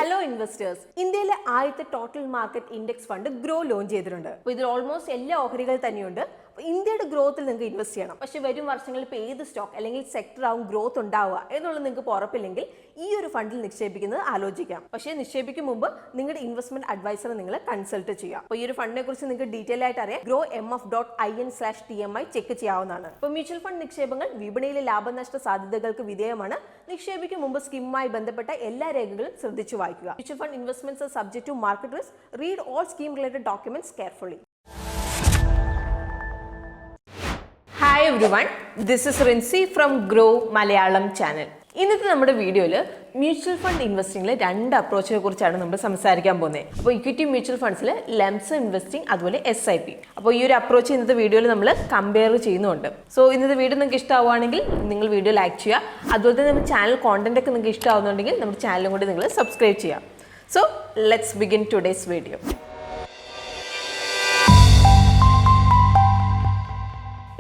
Hello investors, ഇന്ത്യയിലെ ആദ്യത്തെ total market index fund grow launch ചെയ്തിട്ടുണ്ട്. അപ്പോൾ ഇതിൽ ഓൾമോസ്റ്റ് എല്ലാ ഓഹരികൾ തന്നെയുണ്ട്. ഇന്ത്യയുടെ ഗ്രോത്തിൽ നിങ്ങൾക്ക് ഇൻവെസ്റ്റ് ചെയ്യണം. പക്ഷേ വരും വർഷങ്ങളിൽ ഇപ്പോൾ ഏത് സ്റ്റോക്ക് അല്ലെങ്കിൽ സെക്ടർ ആവും ഗ്രോത്ത് ഉണ്ടാവുക എന്നുള്ളത് നിങ്ങൾക്ക് ഉറപ്പില്ലെങ്കിൽ ഈ ഒരു ഫണ്ടിൽ നിക്ഷേപിക്കുന്നത് ആലോചിക്കാം. പക്ഷേ നിക്ഷേപിക്കും മുമ്പ് നിങ്ങളുടെ ഇൻവെസ്റ്റ്മെന്റ് അഡ്വൈസറെ നിങ്ങൾ കൺസൾട്ട് ചെയ്യാം. അപ്പോൾ ഈ ഒരു ഫണ്ടിനെ കുറിച്ച് നിങ്ങൾക്ക് ഡീറ്റെയിൽ ആയിട്ട് അറിയാം. growmf.in/tmi ചെക്ക് ചെയ്യാവുന്നതാണ്. ഇപ്പോൾ മ്യൂച്വൽ ഫണ്ട് നിക്ഷേപങ്ങൾ വിപണിയിലെ ലാഭനഷ്ട സാധ്യതകൾക്ക് വിധേയമാണ്. നിക്ഷേപിക്കും മുമ്പ് സ്കീമുമായി ബന്ധപ്പെട്ട എല്ലാ രേഖകളും ശ്രദ്ധിച്ചു വായിക്കുക. Mutual fund investments are subject to market risk. Read all scheme related documents carefully. Hi everyone, this is Rinsi from Groww Malayalam channel. ഇന്നത്തെ നമ്മുടെ വീഡിയോയിൽ മ്യൂച്വൽ ഫണ്ട് ഇൻവെസ്റ്റിംഗിലെ രണ്ട് അപ്രോച്ചിനെ കുറിച്ചാണ് നമ്മൾ സംസാരിക്കാൻ പോകുന്നത്. അപ്പോൾ ഇക്വിറ്റി മ്യൂച്വൽ ഫണ്ട്സിൽ ലംസം ഇൻവെസ്റ്റിംഗ് അതുപോലെ SIP. അപ്പോൾ ഈ ഒരു അപ്രോച്ച് ഇന്നത്തെ വീഡിയോയിൽ നമ്മൾ കമ്പയർ ചെയ്യുന്നുണ്ട്. സോ ഇന്നത്തെ വീഡിയോ നിങ്ങൾക്ക് ഇഷ്ടമാവുകയാണെങ്കിൽ നിങ്ങൾ വീഡിയോ ലൈക്ക് ചെയ്യുക. അതുപോലെ തന്നെ നമ്മുടെ ചാനൽ കോണ്ടന്റ് ഒക്കെ നിങ്ങൾക്ക് ഇഷ്ടമാവുന്നുണ്ടെങ്കിൽ നമ്മുടെ ചാനലും കൂടി നിങ്ങൾ സബ്സ്ക്രൈബ് ചെയ്യുക. So let's begin today's video.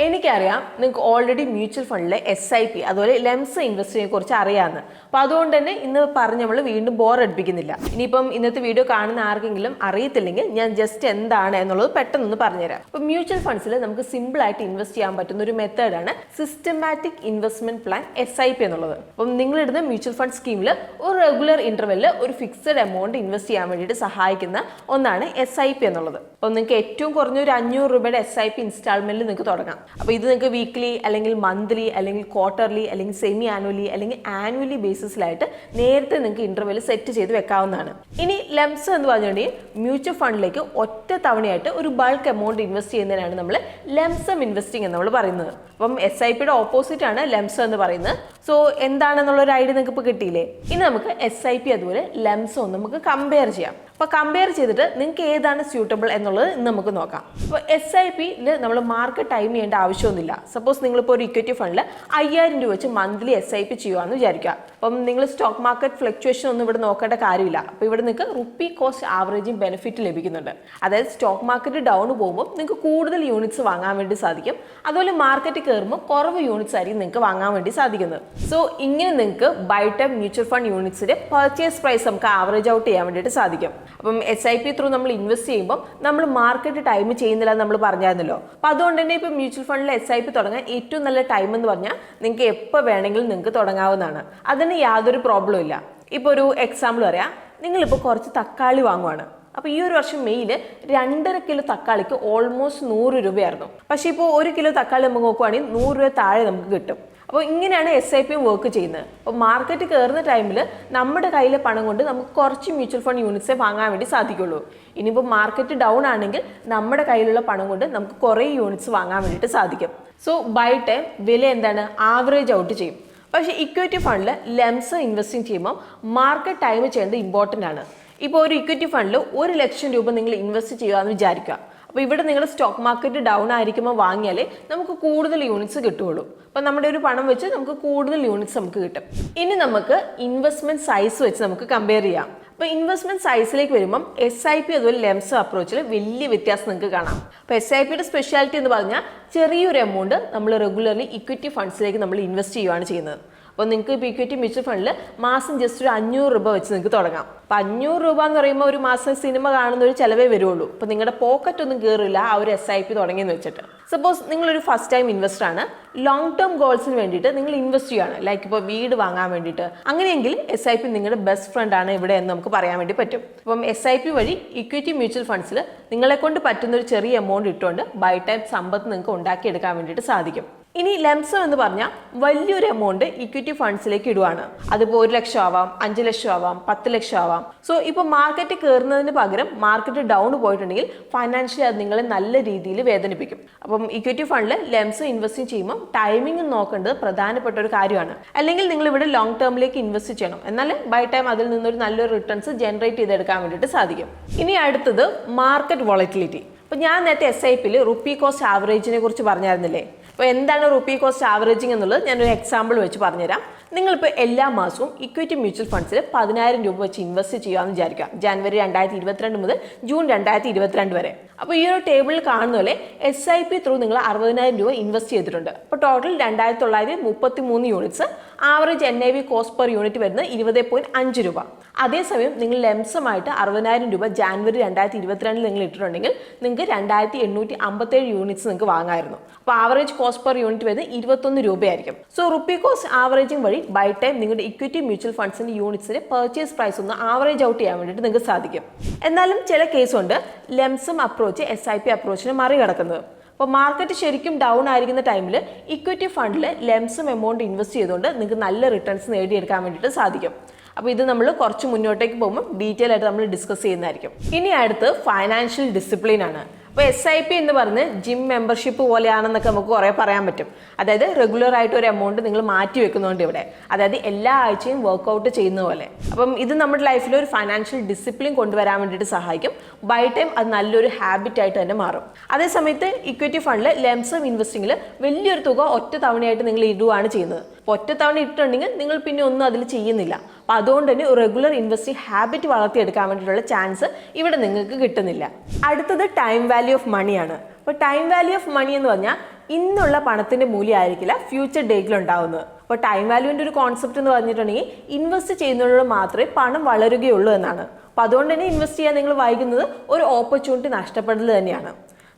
എനിക്കറിയാം നിങ്ങൾക്ക് ഓൾറെഡി മ്യൂച്വൽ ഫണ്ടിലെ SIP അതുപോലെ ലംസം ഇൻവെസ്റ്റിങ്ങിനെ കുറിച്ച് അറിയാമെന്ന്. അപ്പോൾ അതുകൊണ്ട് തന്നെ ഇന്ന് പറഞ്ഞ് നമ്മൾ വീണ്ടും ബോർ അടിപ്പിക്കുന്നില്ല. ഇനിയിപ്പം ഇന്നത്തെ വീഡിയോ കാണുന്ന ആർക്കെങ്കിലും അറിയത്തില്ലെങ്കിൽ ഞാൻ ജസ്റ്റ് എന്താണ് എന്നുള്ളത് പെട്ടെന്നൊന്ന് പറഞ്ഞുതരാം. അപ്പോൾ മ്യൂച്വൽ ഫണ്ട്സിൽ നമുക്ക് സിമ്പിൾ ആയിട്ട് ഇൻവെസ്റ്റ് ചെയ്യാൻ പറ്റുന്ന ഒരു മെത്തേഡാണ് സിസ്റ്റമാറ്റിക് ഇൻവെസ്റ്റ്മെന്റ് പ്ലാൻ SIP എന്നുള്ളത്. അപ്പം നിങ്ങളിടുന്ന മ്യൂച്വൽ ഫണ്ട് സ്കീമിൽ ഒരു റെഗുലർ ഇന്റർവെല്ലിൽ ഒരു ഫിക്സഡ് എമൗണ്ട് ഇൻവെസ്റ്റ് ചെയ്യാൻ വേണ്ടിയിട്ട് സഹായിക്കുന്ന ഒന്നാണ് SIP എന്നുള്ളത്. അപ്പോൾ നിങ്ങൾക്ക് ഏറ്റവും കുറഞ്ഞ ഒരു 500 രൂപയുടെ SIP ഇൻസ്റ്റാൾമെന്റിൽ നിങ്ങൾക്ക് തുടങ്ങാം. അപ്പോൾ ഇത് നിങ്ങൾക്ക് വീക്ക്ലി അല്ലെങ്കിൽ മന്ത്ലി അല്ലെങ്കിൽ ക്വാർട്ടർലി അല്ലെങ്കിൽ സെമി ആനുവലി അല്ലെങ്കിൽ ആനുവലി ബേസിസിലായിട്ട് നേരത്തെ നിങ്ങൾക്ക് ഇന്റർവെൽ സെറ്റ് ചെയ്ത് വെക്കാവുന്നതാണ്. ഇനി ലംസം എന്ന് പറഞ്ഞിട്ടുണ്ടെങ്കിൽ മ്യൂച്വൽ ഫണ്ടിലേക്ക് ഒറ്റ തവണയായിട്ട് ഒരു ബൾക്ക് എമൗണ്ട് ഇൻവെസ്റ്റ് ചെയ്യുന്നതിനാണ് നമ്മൾ ലംസം ഇൻവെസ്റ്റിംഗ് എന്ന് നമ്മൾ പറയുന്നത്. അപ്പം SIPയുടെ ഓപ്പോസിറ്റ് ആണ് ലംസം എന്ന് പറയുന്നത്. സോ എന്താണെന്നുള്ളൊരു ഐഡിയ നിങ്ങൾക്ക് ഇപ്പോൾ കിട്ടിയില്ലേ? ഇനി നമുക്ക് SIP അതുപോലെ ലംസം നമുക്ക് കമ്പയർ ചെയ്യാം. അപ്പോൾ കമ്പയർ ചെയ്തിട്ട് നിങ്ങൾക്ക് ഏതാണ് സ്യൂട്ടബിൾ എന്നുള്ളത് ഇന്ന് നമുക്ക് നോക്കാം. അപ്പോൾ SIPയിൽ നമ്മൾ മാർക്കറ്റ് ടൈം ചെയ്യേണ്ട ആവശ്യമൊന്നുമില്ല. സപ്പോസ് നിങ്ങളിപ്പോൾ ഒരു ഇക്വിറ്റി ഫണ്ടിൽ 5000 രൂപ വെച്ച് മന്ത്ലി SIP ചെയ്യുകയെന്ന് വിചാരിക്കുക. അപ്പം നിങ്ങൾ സ്റ്റോക്ക് മാർക്കറ്റ് ഫ്ലക്ച്വേഷൻ ഒന്നും ഇവിടെ നോക്കേണ്ട കാര്യമില്ല. അപ്പോൾ ഇവിടെ നിങ്ങൾക്ക് റുപ്പി കോസ്റ്റ് ആവറേജിങ് ബെനിഫിറ്റ് ലഭിക്കുന്നുണ്ട്. അതായത് സ്റ്റോക്ക് മാർക്കറ്റ് ഡൗൺ പോകുമ്പോൾ നിങ്ങൾക്ക് കൂടുതൽ യൂണിറ്റ്സ് വാങ്ങാൻ വേണ്ടി സാധിക്കും. അതുപോലെ മാർക്കറ്റ് കയറുമ്പോൾ കുറവ് യൂണിറ്റ്സ് ആയിരിക്കും നിങ്ങൾക്ക് വാങ്ങാൻ വേണ്ടി സാധിക്കുന്നത്. സോ ഇങ്ങനെ നിങ്ങൾക്ക് ബൈ ടൈം മ്യൂച്വൽ ഫണ്ട് യൂണിറ്റ്സിന്റെ പർച്ചേസ് പ്രൈസ് നമുക്ക് ആവറേജ് ഔട്ട് ചെയ്യാൻ വേണ്ടിയിട്ട് സാധിക്കും. അപ്പം SIP ത്രൂ നമ്മൾ ഇൻവെസ്റ്റ് ചെയ്യുമ്പോൾ നമ്മൾ മാർക്കറ്റ് ടൈം ചെയ്യുന്നില്ല എന്ന് നമ്മൾ പറഞ്ഞായിരുന്നല്ലോ. അപ്പോൾ അതുകൊണ്ട് തന്നെ ഇപ്പോൾ മ്യൂച്വൽ ഫണ്ടിൽ SIP തുടങ്ങാൻ ഏറ്റവും നല്ല ടൈം എന്ന് പറഞ്ഞാൽ നിങ്ങൾക്ക് എപ്പോൾ വേണമെങ്കിലും നിങ്ങൾക്ക് തുടങ്ങാവുന്നതാണ്. അതിന് യാതൊരു പ്രോബ്ലം ഇല്ല. ഇപ്പോൾ ഒരു എക്സാമ്പിൾ പറയാം. നിങ്ങളിപ്പോൾ കുറച്ച് തക്കാളി വാങ്ങുവാണ്. അപ്പോൾ ഈ ഒരു വർഷം മെയ്യിൽ 2.5 കിലോ തക്കാളിക്ക് ഓൾമോസ്റ്റ് 100 രൂപയായിരുന്നു. പക്ഷേ ഇപ്പോൾ 1 കിലോ തക്കാളി നമുക്ക് നോക്കുവാണെങ്കിൽ 100 രൂപ താഴെ നമുക്ക് കിട്ടും. അപ്പോൾ ഇങ്ങനെയാണ് SIP വർക്ക് ചെയ്യുന്നത്. അപ്പോൾ മാർക്കറ്റ് കയറുന്ന ടൈമിൽ നമ്മുടെ കയ്യിലെ പണം കൊണ്ട് നമുക്ക് കുറച്ച് മ്യൂച്വൽ ഫണ്ട് യൂണിറ്റ്സേ വാങ്ങാൻ വേണ്ടി സാധിക്കുള്ളൂ. ഇനിയിപ്പോൾ മാർക്കറ്റ് ഡൗൺ ആണെങ്കിൽ നമ്മുടെ കയ്യിലുള്ള പണം കൊണ്ട് നമുക്ക് കുറേ യൂണിറ്റ്സ് വാങ്ങാൻ വേണ്ടിയിട്ട് സാധിക്കും. സോ ബൈ ടൈം വില എന്താണ് ആവറേജ് ഔട്ട് ചെയ്യും. പക്ഷേ ഇക്വിറ്റി ഫണ്ടിൽ ലംസം ഇൻവെസ്റ്റിംഗ് ചെയ്യുമ്പോൾ മാർക്കറ്റ് ടൈം ചെയ്യേണ്ടത് ഇമ്പോർട്ടൻ്റ് ആണ്. ഇപ്പോൾ ഒരു ഇക്വിറ്റി ഫണ്ടിൽ 1 ലക്ഷം രൂപ നിങ്ങൾ ഇൻവെസ്റ്റ് ചെയ്യുകയെന്ന് വിചാരിക്കുക. അപ്പോൾ ഇവിടെ നിങ്ങളുടെ സ്റ്റോക്ക് മാർക്കറ്റ് ഡൗൺ ആയിരിക്കുമ്പോൾ വാങ്ങിയാലേ നമുക്ക് കൂടുതൽ യൂണിറ്റ്സ് കിട്ടുകയുള്ളൂ. അപ്പോൾ നമ്മുടെ ഒരു പണം വെച്ച് നമുക്ക് കൂടുതൽ യൂണിറ്റ്സ് നമുക്ക് കിട്ടും. ഇനി നമുക്ക് ഇൻവെസ്റ്റ്മെന്റ് സൈസ് വെച്ച് നമുക്ക് കമ്പയർ ചെയ്യാം. അപ്പോൾ ഇൻവെസ്റ്റ്മെന്റ് സൈസിലേക്ക് വരുമ്പം SIP അതുപോലെ ലംസം അപ്രോച്ചിൽ വലിയ വ്യത്യാസം നിങ്ങൾക്ക് കാണാം. അപ്പോൾ SIPയുടെ സ്പെഷ്യാലിറ്റി എന്ന് പറഞ്ഞാൽ ചെറിയൊരു എമൗണ്ട് നമ്മൾ റെഗുലർലി ഇക്വിറ്റി ഫണ്ട്സിലേക്ക് നമ്മൾ ഇൻവെസ്റ്റ് ചെയ്യുകയാണ് ചെയ്യുന്നത്. അപ്പോൾ നിങ്ങൾക്ക് ഇപ്പോൾ ഇക്വിറ്റി മ്യൂച്വൽ ഫണ്ടിൽ മാസം ജസ്റ്റ് ഒരു 500 രൂപ വെച്ച് നിങ്ങൾക്ക് തുടങ്ങാം. അപ്പോൾ 500 രൂപ എന്ന് പറയുമ്പോൾ ഒരു മാസം സിനിമ കാണുന്ന ഒരു ചിലവേ വരുള്ളൂ. അപ്പോൾ നിങ്ങളുടെ പോക്കറ്റ് ഒന്നും കയറില്ല ആ ഒരു SIP തുടങ്ങിയെന്ന് വെച്ചിട്ട്. സപ്പോസ് നിങ്ങളൊരു ഫസ്റ്റ് ടൈം ഇൻവെസ്റ്റർ ആണ്, ലോങ് ടേം ഗോൾസിന് വേണ്ടിയിട്ട് നിങ്ങൾ ഇൻവെസ്റ്റ് ചെയ്യുകയാണ്, ലൈക്ക് ഇപ്പോൾ വീട് വാങ്ങാൻ വേണ്ടിയിട്ട്. അങ്ങനെയെങ്കിൽ SIP നിങ്ങളുടെ ബെസ്റ്റ് ഫ്രണ്ട് ആണ് ഇവിടെ എന്ന് നമുക്ക് പറയാൻ വേണ്ടി പറ്റും. അപ്പം SIP വഴി ഇക്വിറ്റി മ്യൂച്വൽ ഫണ്ട്സിൽ നിങ്ങളെ കൊണ്ട് പറ്റുന്ന ഒരു ചെറിയ എമൗണ്ട് ഇട്ടുകൊണ്ട് ബൈ ടൈം സമ്പത്ത് നിങ്ങൾക്ക് ഉണ്ടാക്കിയെടുക്കാൻ വേണ്ടിയിട്ട് സാധിക്കും. ഇനി ലംസം എന്ന് പറഞ്ഞാൽ വലിയൊരു എമൗണ്ട് ഇക്വിറ്റി ഫണ്ട്സിലേക്ക് ഇടുവാണ്. അതിപ്പോൾ 1 ലക്ഷം ആവാം, 5 ലക്ഷം ആവാം, 10 ലക്ഷം ആവാം. സോ ഇപ്പോൾ മാർക്കറ്റ് കയറുന്നതിന് പകരം മാർക്കറ്റ് ഡൗൺ പോയിട്ടുണ്ടെങ്കിൽ ഫൈനാൻഷ്യലി അത് നിങ്ങളെ നല്ല രീതിയിൽ വേദനിപ്പിക്കും. അപ്പം ഇക്വിറ്റി ഫണ്ടിൽ ലംസം ഇൻവെസ്റ്റ് ചെയ്യുമ്പോൾ ടൈമിംഗ് നോക്കേണ്ടത് പ്രധാനപ്പെട്ട ഒരു കാര്യമാണ്. അല്ലെങ്കിൽ നിങ്ങൾ ഇവിടെ ലോങ് ടേമിലേക്ക് ഇൻവെസ്റ്റ് ചെയ്യണം, എന്നാൽ ബൈ ടൈം അതിൽ നിന്നൊരു നല്ലൊരു റിട്ടേൺസ് ജനറേറ്റ് ചെയ്തെടുക്കാൻ വേണ്ടിയിട്ട് സാധിക്കും. ഇനി അടുത്തത് മാർക്കറ്റ് വോളറ്റിലിറ്റി. അപ്പോൾ ഞാൻ നേരത്തെ SIPയിൽ റുപ്പി കോസ്റ്റ് ആവറേജിനെ കുറിച്ച് പറഞ്ഞായിരുന്നില്ലേ? അപ്പോൾ എന്താണ് റുപ്പി കോസ്റ്റ് ആവറേജിങ് എന്നുള്ളത് ഞാനൊരു എക്സാമ്പിൾ വെച്ച് പറഞ്ഞുതരാം. നിങ്ങളിപ്പോൾ എല്ലാ മാസവും ഇക്വിറ്റി മ്യൂച്വൽ ഫണ്ട്സിൽ 10000 രൂപ വെച്ച് ഇൻവെസ്റ്റ് ചെയ്യുകയെന്ന് വിചാരിക്കുക. ജനുവരി 2022 മുതൽ ജൂൺ 2022 വരെ. അപ്പോൾ ഈ ഒരു ടേബിളിൽ കാണുന്ന പോലെ SIP ത്രൂ നിങ്ങൾ 60000 രൂപ ഇൻവെസ്റ്റ് ചെയ്തിട്ടുണ്ട്. അപ്പോൾ total 2933 units. Average NAV cost per unit വരുന്നത് 20.5 രൂപ. അതേസമയം നിങ്ങൾ ലംസമായിട്ട് 60,000 രൂപ ജാനുവരി 2022 നിങ്ങൾ ഇട്ടിട്ടുണ്ടെങ്കിൽ നിങ്ങൾക്ക് 2,857 യൂണിറ്റ്സ് നിങ്ങൾക്ക് വാങ്ങാമായിരുന്നു. അപ്പോൾ ആവറേജ് കോസ്റ്റ് പെർ യൂണിറ്റ് വരുന്നത് 21 രൂപയായിരിക്കും. സോ റുപ്പി കോസ്റ്റ് ആവറേജിംഗ് വഴി ബൈ ടൈം നിങ്ങളുടെ ഇക്വിറ്റി മ്യൂച്വൽ ഫണ്ട്സിന്റെ യൂണിറ്റ്സിന്റെ പർച്ചേസ് പ്രൈസ് ഒന്ന് ആവറേജ് ഔട്ട് ചെയ്യാൻ വേണ്ടിയിട്ട് നിങ്ങൾക്ക് സാധിക്കും. എന്നാലും ചില കേസുണ്ട് ലംസം അപ്രോച്ച് SIP അപ്രോച്ചിനെ മറികടക്കുന്നത്. അപ്പോൾ മാർക്കറ്റ് ശരിക്കും ഡൗൺ ആയിരിക്കുന്ന ടൈമിൽ ഇക്വിറ്റി ഫണ്ടിൽ ലംസം എമൗണ്ട് ഇൻവെസ്റ്റ് ചെയ്തുകൊണ്ട് നിങ്ങൾക്ക് നല്ല റിട്ടേൺസ് നേടിയെടുക്കാൻ വേണ്ടിയിട്ട് സാധിക്കും. അപ്പോൾ ഇത് നമ്മൾ കുറച്ച് മുന്നോട്ടേക്ക് പോകുമ്പോൾ ഡീറ്റെയിൽ ആയിട്ട് നമ്മൾ ഡിസ്കസ് ചെയ്യുന്നതായിരിക്കും. ഇനി അടുത്ത് ഫൈനാൻഷ്യൽ ഡിസിപ്ലിൻ ആണ്. അപ്പോൾ SIP എന്ന് പറഞ്ഞ് ജിം മെമ്പർഷിപ്പ് പോലെയാണെന്നൊക്കെ നമുക്ക് കുറേ പറയാൻ പറ്റും. അതായത് റെഗുലർ ആയിട്ട് ഒരു എമൗണ്ട് നിങ്ങൾ മാറ്റി വെക്കുന്നുണ്ട് ഇവിടെ, അതായത് എല്ലാ ആഴ്ചയും വർക്കൗട്ട് ചെയ്യുന്ന പോലെ. അപ്പം ഇത് നമ്മുടെ ലൈഫിൽ ഒരു ഫൈനാൻഷ്യൽ ഡിസിപ്ലിൻ കൊണ്ടുവരാൻ വേണ്ടിയിട്ട് സഹായിക്കും. ബൈ ടൈം അത് നല്ലൊരു ഹാബിറ്റ് ആയിട്ട് തന്നെ മാറും. അതേസമയത്ത് ഇക്വിറ്റി ഫണ്ടിൽ ലംസം ഇൻവെസ്റ്റിംഗിൽ വലിയൊരു തുക ഒറ്റ തവണയായിട്ട് നിങ്ങൾ ഇടുകയാണ് ചെയ്യുന്നത്. അപ്പോൾ ഒറ്റ തവണ ഇട്ടിട്ടുണ്ടെങ്കിൽ നിങ്ങൾ പിന്നെ ഒന്നും അതിൽ ചെയ്യുന്നില്ല. അപ്പോൾ അതുകൊണ്ട് തന്നെ ഒരു റെഗുലർ ഇൻവെസ്റ്റിംഗ് ഹാബിറ്റ് വളർത്തിയെടുക്കാൻ വേണ്ടിയിട്ടുള്ള ചാൻസ് ഇവിടെ നിങ്ങൾക്ക് കിട്ടുന്നില്ല. അടുത്തത് ടൈം വാല്യൂ ഓഫ് മണിയാണ്. അപ്പോൾ ടൈം വാല്യൂ ഓഫ് മണി എന്ന് പറഞ്ഞാൽ ഇന്നുള്ള പണത്തിന്റെ മൂല്യമായിരിക്കില്ല ഫ്യൂച്ചർ ഡേറ്റിൽ ഉണ്ടാവുന്നത്. അപ്പോൾ ടൈം വാല്യൂവിൻ്റെ ഒരു കോൺസെപ്റ്റ് എന്ന് പറഞ്ഞിട്ടുണ്ടെങ്കിൽ ഇൻവെസ്റ്റ് ചെയ്യുന്നതിലൂടെ മാത്രമേ പണം വളരുകയുള്ളൂ എന്നാണ്. അപ്പോൾ അതുകൊണ്ട് തന്നെ ഇൻവെസ്റ്റ് ചെയ്യാൻ നിങ്ങൾ വൈകുന്നത് ഒരു ഓപ്പർച്യൂണിറ്റി നഷ്ടപ്പെടൽ തന്നെയാണ്.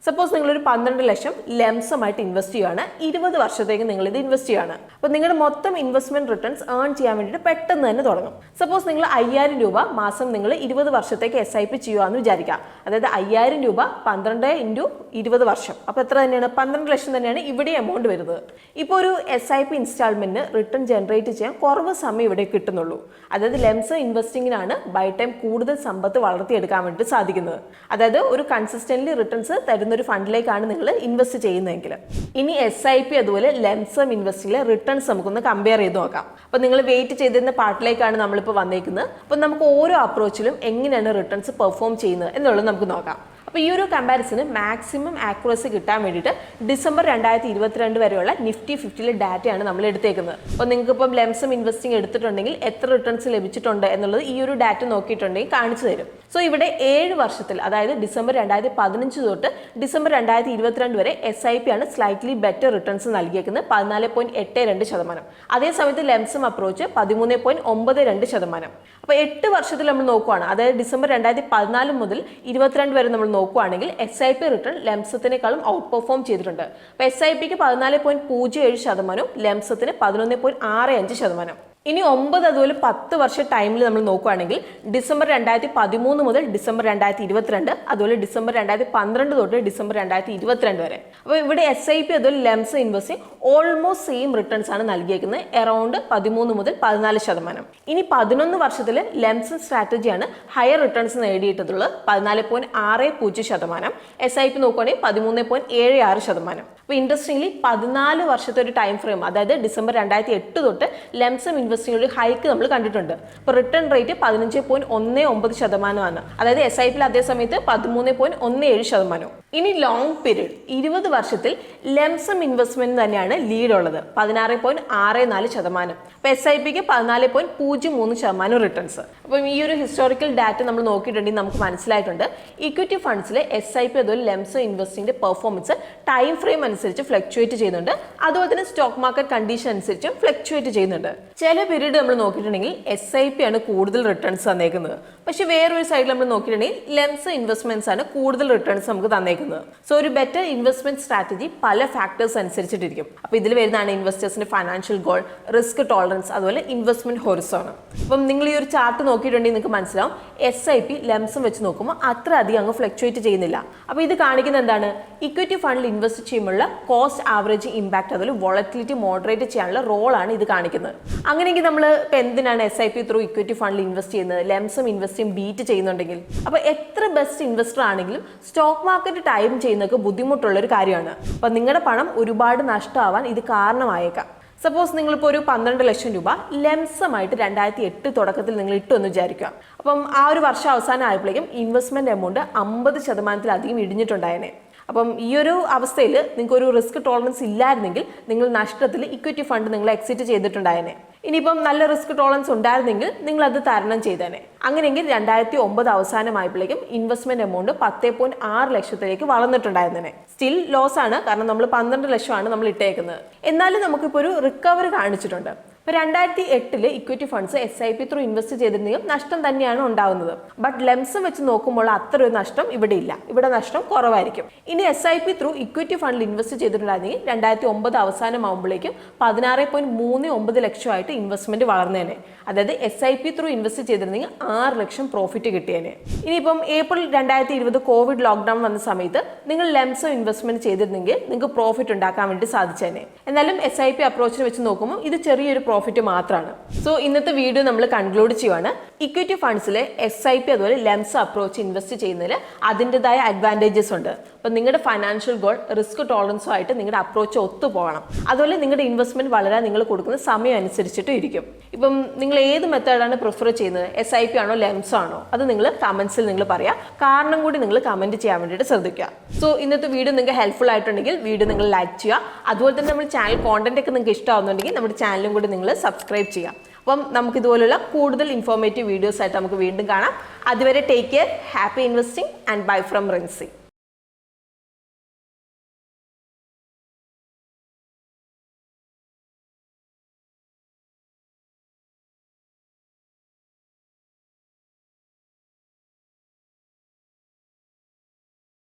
സപ്പോസ് നിങ്ങളൊരു 12 ലക്ഷം ലംസമായിട്ട് ഇൻവെസ്റ്റ് ചെയ്യുകയാണ്, 20 വർഷത്തേക്ക് നിങ്ങൾ ഇത് ഇൻവെസ്റ്റ് ചെയ്യുകയാണ്. അപ്പോൾ നിങ്ങളുടെ മൊത്തം ഇൻവെസ്റ്റ്മെന്റ് റിട്ടേൺസ് ഏൺ ചെയ്യാൻ വേണ്ടിയിട്ട് പെട്ടെന്ന് തന്നെ തുടങ്ങും. സപ്പോസ് നിങ്ങൾ 5,000 രൂപ മാസം നിങ്ങൾ 20 വർഷത്തേക്ക് SIP ചെയ്യുകയെന്ന് വിചാരിക്കാം. അതായത് 5,000 രൂപ 12 × 20 വർഷം. അപ്പോൾ എത്ര തന്നെയാണ്? 12 ലക്ഷം തന്നെയാണ് ഇവിടെ എമൗണ്ട് വരുന്നത്. ഇപ്പോൾ ഒരു SIP ഇൻസ്റ്റാൾമെന്റിന് റിട്ടേൺ ജനറേറ്റ് ചെയ്യാൻ കുറവ് സമയം ഇവിടെ കിട്ടുന്നുള്ളൂ. അതായത് ലംസം ഇൻവെസ്റ്റിംഗിനാണ് ബൈ ടൈം കൂടുതൽ സമ്പത്ത് വളർത്തിയെടുക്കാൻ വേണ്ടിയിട്ട് സാധിക്കുന്നത്. അതായത് ഒരു കൺസിസ്റ്റന്റ്ലി റിട്ടേൺസ് തരുന്ന ഒരു ഫണ്ടിലേക്കാണ് നിങ്ങൾ ഇൻവെസ്റ്റ് ചെയ്യുന്നതെങ്കിൽ. ഇനി SIP അതുപോലെ ലംസം ഇൻവെസ്റ്റിംഗിലെ റിട്ടേൺസ് നമുക്കൊന്ന് കമ്പയർ ചെയ്ത് നോക്കാം. അപ്പോൾ നിങ്ങൾ വെയിറ്റ് ചെയ്തിരുന്ന പാർട്ടിലേക്കാണ് നമ്മളിപ്പോൾ വന്നേക്കുന്നത്. അപ്പോൾ നമുക്ക് ഓരോ അപ്രോച്ചിലും എങ്ങനെയാണ് റിട്ടേൺസ് പെർഫോം ചെയ്യുന്നത് എന്നുള്ളത് നമുക്ക് നോക്കാം. അപ്പോൾ ഈ ഒരു കമ്പാരിസന് മാക്സിമം ആക്യുറസി കിട്ടാൻ വേണ്ടിയിട്ട് ഡിസംബർ 2022 വരെയുള്ള നിഫ്റ്റി 50 ഡാറ്റയാണ് നമ്മൾ എടുത്തേക്കുന്നത്. അപ്പോൾ നിങ്ങൾക്ക് ഇപ്പം ലംസം ഇൻവെസ്റ്റിംഗ് എടുത്തിട്ടുണ്ടെങ്കിൽ എത്ര റിട്ടേൺസ് ലഭിച്ചിട്ടുണ്ട് എന്നുള്ളത് ഈ ഒരു ഡാറ്റ നോക്കിയിട്ടുണ്ടെങ്കിൽ കാണിച്ചു തരും. സോ ഇവിടെ 7 വർഷത്തിൽ, അതായത് ഡിസംബർ 2015 തൊട്ട് ഡിസംബർ 2022 വരെ SIP ആണ് സ്ലൈറ്റ്ലി ബെറ്റർ റിട്ടേൺസ് നൽകിയേക്കുന്നത്, 14.82%. അതേസമയത്ത് ലംസം അപ്രോച്ച് 13.92%. അപ്പോൾ 8 വർഷത്തിൽ നമ്മൾ നോക്കുവാണ്, അതായത് ഡിസംബർ 2014 മുതൽ 22 വരെ നമ്മൾ നോക്കുവാണെങ്കിൽ SIP റിട്ടേൺ ലംസത്തിനേക്കാളും ഔട്ട് പെർഫോം ചെയ്തിട്ടുണ്ട്. അപ്പോൾ SIPക്ക് 14.07%, ലംസത്തിന് 11.65%. ഇനി 9 അതുപോലെ 10 വർഷ ടൈമിൽ നമ്മൾ നോക്കുകയാണെങ്കിൽ ഡിസംബർ 2013 മുതൽ ഡിസംബർ 2022, അതുപോലെ ഡിസംബർ 2012 തൊട്ട് ഡിസംബർ 2022 വരെ. അപ്പോൾ ഇവിടെ SIP അതുപോലെ lump sum investing almost same returns ആണ് നൽകിയേക്കുന്നത്, അറൌണ്ട് 13 മുതൽ 14%. ഇനി 11 വർഷത്തിൽ ലംസം സ്ട്രാറ്റജിയാണ് ഹയർ റിട്ടേൺസ് നേടിയിട്ടുള്ളത്, 14.60%. SIP നോക്കുകയാണെങ്കിൽ 13.76%. അപ്പോൾ ഇൻട്രസ്റ്റിംഗ്ലി 14 വർഷത്തെ ഒരു ടൈം ഫ്രെയിം, അതായത് ഡിസംബർ 2008 തൊട്ട് ലംസം ഇൻവെസ്റ്റിംഗ് ഒരു ഹൈക്ക് നമ്മൾ കണ്ടിട്ടുണ്ട്. അപ്പോൾ റിട്ടേൺ റേറ്റ് 15.19%, അതായത് SIPയിൽ അതേ സമയത്ത് 13.17%. ഇനി ലോങ് പീരീഡ് 20 വർഷത്തിൽ ലംസം ഇൻവെസ്റ്റ്മെന്റ് തന്നെയാണ് ലീഡ് ഉള്ളത്, 16.64%. അപ്പോൾ SIPക്ക് 14.03% റിട്ടേൺസ്. അപ്പം ഈ ഒരു ഹിസ്റ്റോറിക്കൽ ഡാറ്റ നമ്മൾ നോക്കിയിട്ടുണ്ടെങ്കിൽ നമുക്ക് മനസ്സിലായിട്ടുണ്ട് ഇക്വിറ്റി ഫണ്ട്സിലെ SIP അതുപോലെ ലംസം ഇൻവെസ്റ്റിംഗിന്റെ പെർഫോമൻസ് ടൈം ഫ്രെയിം അനുസരിച്ച് ഫ്ലക്ച്വേറ്റ് ചെയ്യുന്നുണ്ട്, അതുപോലെ തന്നെ സ്റ്റോക്ക് മാർക്കറ്റ് കണ്ടീഷൻ അനുസരിച്ച് ഫ്ലക്ച്വേറ്റ് ചെയ്യുന്നുണ്ട്. ചില പീരീഡ് നമ്മൾ നോക്കിയിട്ടുണ്ടെങ്കിൽ SIP ആണ് കൂടുതൽ റിട്ടേൺസ് തന്നേക്കുന്നത്, പക്ഷെ വേറൊരു സൈഡിൽ നമ്മൾ നോക്കിയിട്ടുണ്ടെങ്കിൽ ലംസം ഇൻവെസ്റ്റ്മെന്റ്സ് ആണ് കൂടുതൽ റിട്ടേൺസ് നമുക്ക് തന്നേക്കുന്നത്. സോ ഒരു ബെറ്റർ ഇൻവെസ്റ്റ്മെന്റ് സ്ട്രാറ്റജി പല ഫാക്ടേഴ്സ് അനുസരിച്ചിട്ടിരിക്കും. അപ്പോൾ ഇതിൽ വരുന്നതാണ് ഇൻവെസ്റ്റേഴ്സിന്റെ ഫൈനാൻഷ്യൽ ഗോൾ, റിസ്ക് ടോളറൻസ്, അതുപോലെ ഇൻവെസ്റ്റ്മെന്റ് ഹൊറിസോൺ. അപ്പം നിങ്ങൾ ഈ ഒരു ചാർട്ട് നോക്കിയിട്ടുണ്ടെങ്കിൽ നിങ്ങൾക്ക് മനസ്സിലാവും SIP ലംസം വെച്ച് നോക്കുമ്പോൾ അത്ര അധികം അങ്ങ് ഫ്ലക്ച്വേറ്റ് ചെയ്യുന്നില്ല. അപ്പോൾ ഇത് കാണിക്കുന്നത് എന്താണ്? ഇക്വിറ്റി ഫണ്ടിൽ ഇൻവെസ്റ്റ് ചെയ്യുമ്പോൾ കോസ്റ്റ് ആവറേജ് ഇമ്പാക്ട് അതുപോലെ വോളറ്റിലിറ്റി മോഡറേറ്റ് ചെയ്യാനുള്ള റോളാണ് ഇത് കാണിക്കുന്നത്. അങ്ങനെയെങ്കിൽ നമ്മൾ ഇപ്പം എന്തിനാണ് SIP ത്രൂ ഇക്വിറ്റി ഫണ്ടിൽ ഇൻവെസ്റ്റ് ചെയ്യുന്നത്? ലംസം ഇൻവെസ്റ്റിംഗ് ബീറ്റ് ചെയ്യുന്നുണ്ടെങ്കിൽ. അപ്പോൾ എത്ര ബെസ്റ്റ് ഇൻവെസ്റ്റർ ആണെങ്കിലും സ്റ്റോക്ക് മാർക്കറ്റ് ടൈം ചെയ്യുന്നതൊക്കെ ബുദ്ധിമുട്ടുള്ള ഒരു കാര്യമാണ്. അപ്പോൾ നിങ്ങളുടെ പണം ഒരുപാട് നഷ്ടമാവാൻ ഇത് കാരണമായേക്കാം. സപ്പോസ് നിങ്ങളിപ്പോൾ ഒരു 12 ലക്ഷം രൂപ ലംസമായിട്ട് 2008 തുടക്കത്തിൽ നിങ്ങൾ ഇട്ടു എന്ന് വിചാരിക്കുക. അപ്പം ആ ഒരു വർഷം അവസാനം ആയപ്പോഴേക്കും ഇൻവെസ്റ്റ്മെന്റ് എമൗണ്ട് 50% ഇടിഞ്ഞിട്ടുണ്ടായേനെ. അപ്പം ഈ ഒരു അവസ്ഥയിൽ നിങ്ങൾക്ക് ഒരു റിസ്ക് ടോളറൻസ് ഇല്ലായിരുന്നെങ്കിൽ നിങ്ങൾ നഷ്ടത്തിൽ ഇക്വിറ്റി ഫണ്ട് നിങ്ങൾ എക്സിറ്റ് ചെയ്തിട്ടുണ്ടായേനെ. ഇനിയിപ്പം നല്ല റിസ്ക് ടോളറൻസ് ഉണ്ടായിരുന്നെങ്കിൽ നിങ്ങൾ അത് തരണം ചെയ്തേനെ. അങ്ങനെയെങ്കിൽ 2009 അവസാനമായപ്പോഴേക്കും ഇൻവെസ്റ്റ്മെന്റ് എമൗണ്ട് 10.6 ലക്ഷത്തിലേക്ക് വളർന്നിട്ടുണ്ടായിരുന്നേ. സ്റ്റിൽ ലോസ് ആണ്, കാരണം നമ്മൾ 12 ലക്ഷമാണ് നമ്മൾ ഇട്ടേക്കുന്നത്. എന്നാലും നമുക്കിപ്പോൾ ഒരു റിക്കവറി കാണിച്ചിട്ടുണ്ട്. ഇപ്പോൾ 2008 equity funds SIP through invest ചെയ്തിരുന്നെങ്കിൽ നഷ്ടം തന്നെയാണ് ഉണ്ടാകുന്നത്. ബട്ട് ലംസം വെച്ച് നോക്കുമ്പോൾ അത്ര ഒരു നഷ്ടം ഇവിടെ ഇല്ല, ഇവിടെ നഷ്ടം കുറവായിരിക്കും. ഇനി SIP ത്രൂ ഇക്വിറ്റി ഫണ്ടിൽ ഇൻവെസ്റ്റ് ചെയ്തിട്ടുണ്ടായിരുന്നെങ്കിൽ 2009 അവസാനമാകുമ്പോഴേക്കും 16.39 ലക്ഷമായിട്ട് ഇൻവെസ്റ്റ്മെന്റ് വളർന്നേനെ. അതായത് SIP ത്രൂ ഇൻവെസ്റ്റ് ചെയ്തിരുന്നെങ്കിൽ 6 ലക്ഷം പ്രോഫിറ്റ് കിട്ടിയേനെ. ഇനിയിപ്പം ഏപ്രിൽ 2020 കോവിഡ് ലോക്ക്ഡൌൺ വന്ന സമയത്ത് നിങ്ങൾ ലംസം ഇൻവെസ്റ്റ്മെന്റ് ചെയ്തിരുന്നെങ്കിൽ നിങ്ങൾക്ക് പ്രോഫിറ്റ് ഉണ്ടാക്കാൻ വേണ്ടി സാധിച്ചേനെ. എന്നാലും SIP അപ്രോച്ചിനെ വെച്ച് നോക്കുമ്പോൾ ഇത് ചെറിയൊരു പ്രോഫിറ്റ് മാത്രമാണ്. സോ ഇന്നത്തെ വീഡിയോ നമ്മൾ കൺക്ലൂഡ് ചെയ്യുവാണ്. ഇക്വിറ്റി ഫണ്ട്സിലെ SIP അതുപോലെ ലംസം അപ്രോച്ച് ഇൻവെസ്റ്റ് ചെയ്യുന്നതിൽ അതിൻ്റെതായ അഡ്വാൻറ്റേജസ് ഉണ്ട്. അപ്പം നിങ്ങളുടെ ഫൈനാൻഷ്യൽ ഗോൾ റിസ്ക് ടോളറൻസും ആയിട്ട് നിങ്ങളുടെ അപ്രോച്ച് ഒത്തുപോകണം. അതുപോലെ നിങ്ങളുടെ ഇൻവെസ്റ്റ്മെന്റ് വളരാൻ നിങ്ങൾ കൊടുക്കുന്ന സമയം അനുസരിച്ചിട്ടും ഇരിക്കും. ഇപ്പം നിങ്ങൾ ഏത് മെത്തേഡാണ് പ്രിഫർ ചെയ്യുന്നത്, SIP ആണോ ലംസം ആണോ, അത് നിങ്ങൾ കമന്റ്സിൽ നിങ്ങൾ പറയാം. കാരണം കൂടി നിങ്ങൾ കമന്റ് ചെയ്യാൻ വേണ്ടിയിട്ട് ശ്രദ്ധിക്കുക. സോ ഇന്നത്തെ വീഡിയോ നിങ്ങൾക്ക് ഹെൽപ്ഫുൾ ആയിട്ടുണ്ടെങ്കിൽ വീഡിയോ നിങ്ങൾ ലൈക്ക് ചെയ്യുക. അതുപോലെ തന്നെ നമ്മുടെ ചാനൽ കോണ്ടന്റ് ഒക്കെ നിങ്ങൾക്ക് ഇഷ്ടമാവുന്നുണ്ടെങ്കിൽ നമ്മുടെ ചാനലും കൂടി നിങ്ങൾ സബ്സ്ക്രൈബ് ചെയ്യാം. അപ്പം നമുക്ക് ഇതുപോലുള്ള കൂടുതൽ ഇൻഫോർമേറ്റീവ് വീഡിയോസ് ആയിട്ട് നമുക്ക് വീണ്ടും കാണാം. അതുവരെ take care, happy investing and bye from Rincy.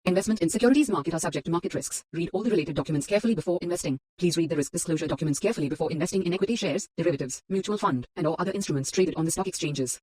Investment in securities market are subject to market risks. Read all the related documents carefully before investing. Please read the risk disclosure documents carefully before investing in equity shares, derivatives, mutual fund, and or other instruments traded on the stock exchanges.